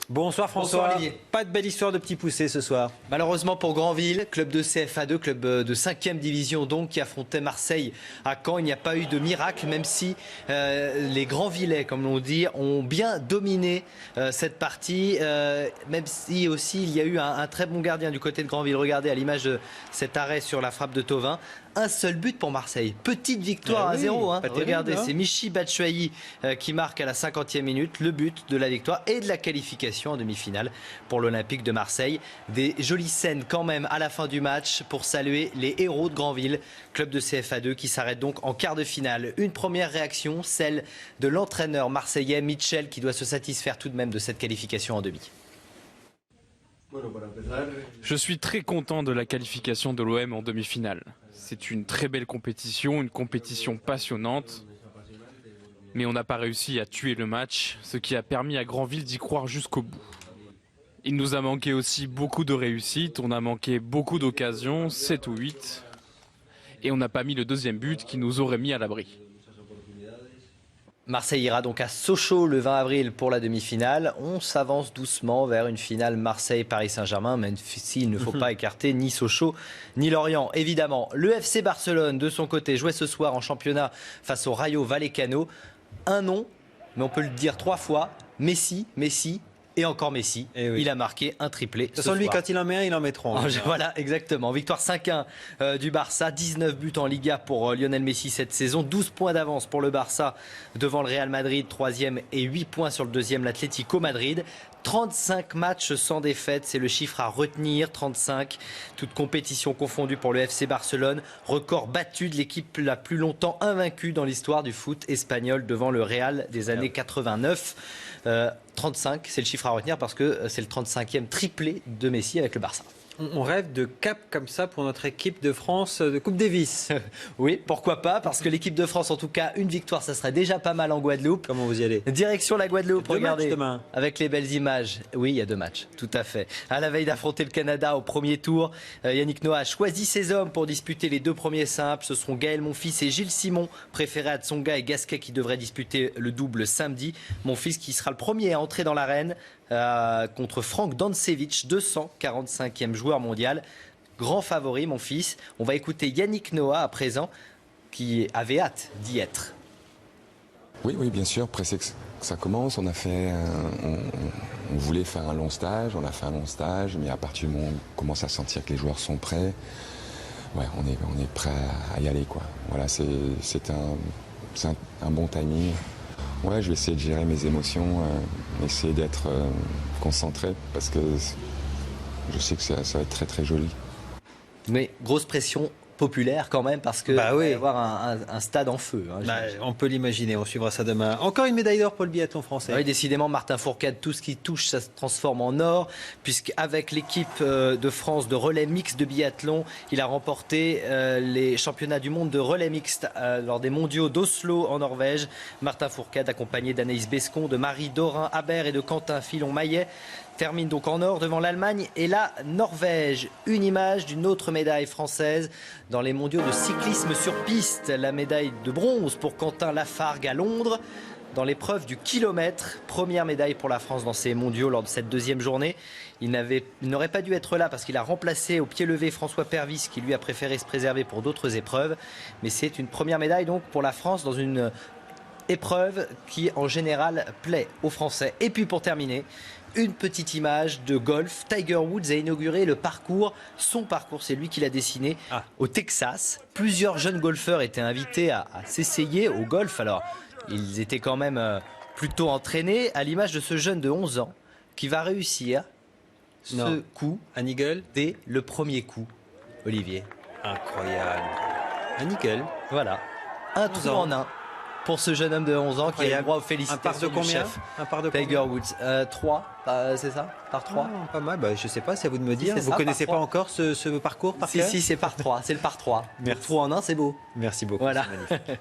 Bonsoir François. Bonsoir Olivier. Pas de belle histoire de petits poussés ce soir. Malheureusement pour Granville, club de CFA2, club de 5e division donc, qui affrontait Marseille à Caen. Il n'y a pas eu de miracle, même si les Granvillais, comme l'on dit, ont bien dominé cette partie. Même si aussi il y a eu un très bon gardien du côté de Granville. Regardez à l'image de cet arrêt sur la frappe de Thauvin. Un seul but pour Marseille. Petite victoire à 0. Regardez, c'est Michy Batshuayi qui marque à la 50e minute le but de la victoire et de la qualification en demi-finale pour l'Olympique de Marseille. Des jolies scènes quand même à la fin du match pour saluer les héros de Granville, club de CFA2 qui s'arrête donc en quart de finale. Une première réaction, celle de l'entraîneur marseillais Mitchell qui doit se satisfaire tout de même de cette qualification en demi. Je suis très content de la qualification de l'OM en demi-finale. C'est une très belle compétition, une compétition passionnante. Mais on n'a pas réussi à tuer le match, ce qui a permis à Granville d'y croire jusqu'au bout. Il nous a manqué aussi beaucoup de réussite, on a manqué beaucoup d'occasions, 7 ou 8. Et on n'a pas mis le deuxième but qui nous aurait mis à l'abri. Marseille ira donc à Sochaux le 20 avril pour la demi-finale. On s'avance doucement vers une finale Marseille-Paris Saint-Germain, même s'il ne faut pas écarter ni Sochaux ni Lorient. Évidemment, le FC Barcelone, de son côté, jouait ce soir en championnat face au Rayo Vallecano. Un nom, mais on peut le dire 3 fois, Messi. Et encore Messi, oui. Il a marqué un triplé. De toute façon, lui, quand il en met un, il en met 3. Voilà, exactement. Victoire 5-1 du Barça, 19 buts en Liga pour Lionel Messi cette saison, 12 points d'avance pour le Barça devant le Real Madrid, 3e, et 8 points sur le 2e, l'Atlético Madrid. 35 matchs sans défaite, c'est le chiffre à retenir, 35, toute compétition confondue pour le FC Barcelone. Record battu de l'équipe la plus longtemps invaincue dans l'histoire du foot espagnol devant le Real des années 89. 35, c'est le chiffre à retenir parce que c'est le 35e triplé de Messi avec le Barça. On rêve de cap comme ça pour notre équipe de France de Coupe Davis. Oui, pourquoi pas, parce que l'équipe de France, en tout cas, une victoire, ça serait déjà pas mal en Guadeloupe. Comment vous y allez? Direction la Guadeloupe, regardez, demain. Avec les belles images. Oui, il y a 2 matchs, tout à fait. À la veille d'affronter le Canada au premier tour, Yannick Noah a choisi ses hommes pour disputer les 2 premiers simples. Ce seront Gaël Monfils et Gilles Simon, préférés à Tsonga et Gasquet qui devraient disputer le double samedi. Monfils qui sera le premier à entrer dans l'arène contre Frank Dancevic, 245e joueur mondial. Grand favori, mon fils. On va écouter Yannick Noah à présent, qui avait hâte d'y être. Oui, bien sûr. Pressé que ça commence. On voulait faire un long stage. On a fait un long stage, mais à partir du moment où on commence à sentir que les joueurs sont prêts, ouais, on est prêt à y aller, quoi. Voilà, c'est un bon timing. Ouais, je vais essayer de gérer mes émotions, essayer d'être concentré parce que je sais que ça va être très très joli. Mais grosse pression populaire quand même parce que oui. il va y avoir un stade en feu. On peut l'imaginer, on suivra ça demain. Encore une médaille d'or pour le biathlon français. Oui, décidément, Martin Fourcade, tout ce qui touche, ça se transforme en or, puisqu'avec l'équipe de France de relais mixte de biathlon, il a remporté les championnats du monde de relais mixte lors des mondiaux d'Oslo en Norvège. Martin Fourcade, accompagné d'Anaïs Bescon, de Marie Dorin-Habert et de Quentin Filon-Maillet, termine donc en or devant l'Allemagne et la Norvège. Une image d'une autre médaille française dans les mondiaux de cyclisme sur piste. La médaille de bronze pour Quentin Lafargue à Londres dans l'épreuve du kilomètre. Première médaille pour la France dans ces mondiaux lors de cette 2e journée. Il n'aurait pas dû être là parce qu'il a remplacé au pied levé François Pervis qui lui a préféré se préserver pour d'autres épreuves. Mais c'est une première médaille donc pour la France dans une épreuve qui en général plaît aux Français. Et puis pour terminer, une petite image de golf. Tiger Woods a inauguré son parcours, c'est lui qui l'a dessiné, au Texas. Plusieurs jeunes golfeurs étaient invités à s'essayer au golf. Alors, ils étaient quand même plutôt entraînés, à l'image de ce jeune de 11 ans qui va réussir ce coup un eagle dès le premier coup. Olivier. Incroyable. Un eagle. Voilà. Un trou en un. Pour ce jeune homme de 11 ans qui a le droit aux félicitations du chef. Un par de Tiger Woods. 3, c'est ça? Par 3 Pas mal, je ne sais pas, c'est à vous de me dire. Vous ne connaissez pas encore ce parcours par cœur? Si, c'est par 3, c'est le par 3. Merci. Trou en un, c'est beau. Merci beaucoup. Voilà. C'est magnifique.